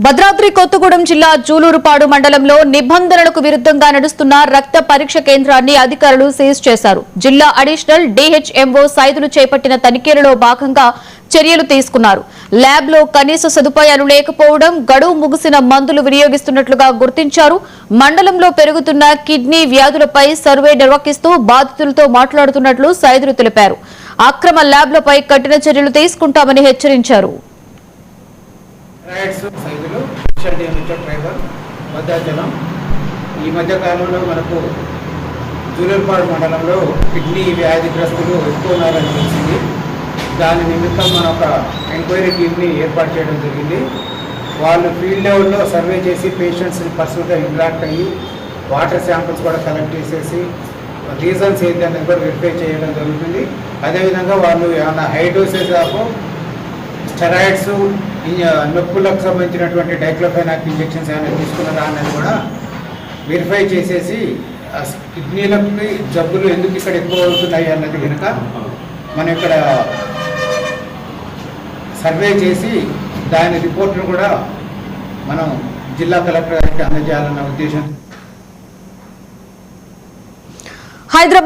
భద్రాద్రి కొత్తగూడెం జిల్లా జూలూరుపాడు మండలంలో నిబంధనలకు విరుద్ధంగా నడుస్తున్న రక్త పరీక్ష కేంద్రాన్ని అధికారులు సీజ్ చేశారు. జిల్లా అడిషనల్ డిహెచ్ఎంఓ సైదులు చేపట్టిన తనిఖీలలో భాగంగా చర్యలు తీసుకున్నారు. ల్యాబ్ లో కనీస సదుపాయాలు లేకపోవడం, గడువు ముగిసిన మందులు వినియోగిస్తున్నట్లుగా గుర్తించారు. మండలంలో పెరుగుతున్న కిడ్నీ వ్యాధులపై సర్వే నిర్వహిస్తూ బాధితులతో మాట్లాడుతున్నట్లు సైదులు తెలిపారు. అక్రమ ల్యాబ్లపై కఠిన చర్యలు తీసుకుంటామని హెచ్చరించారు. భద్రాచలం ఈ మధ్య కాలంలో మనకు జూలూరుపాడు మండలంలో కిడ్నీ వ్యాధిగ్రస్తులు ఎక్కువ ఉన్నారని తెలిసింది. దాని నిమిత్తం మన ఒక ఎంక్వైరీ టీమ్ని ఏర్పాటు చేయడం జరిగింది. వాళ్ళు ఫీల్డ్ లెవెల్లో సర్వే చేసి పేషెంట్స్ని పర్సనల్గా ఇంటరాక్ట్ అయ్యి వాటర్ శాంపిల్స్ కూడా కలెక్ట్ చేసేసి రీజన్స్ ఏంటి అనేది కూడా వెరిఫై చేయడం జరుగుతుంది. అదేవిధంగా వాళ్ళు ఏమైనా హై డోసేజ్ ఆఫ్ స్టెరాయిడ్స్, నొప్పులకు సంబంధించినటువంటి డైక్లోఫెనాక్ ఇంజెక్షన్స్ ఏమైనా తీసుకున్నారా అనేది కూడా వెరిఫై చేసేసి కిడ్నీలకి జబ్బులు ఎందుకు ఇక్కడ ఎక్కువ అవుతున్నాయి అన్నది కనుక మనం ఇక్కడ సర్వే చేసి దాని రిపోర్ట్ను కూడా మనం జిల్లా కలెక్టర్ గారికి అందజేయాలన్న ఉద్దేశం. హైదరాబాద్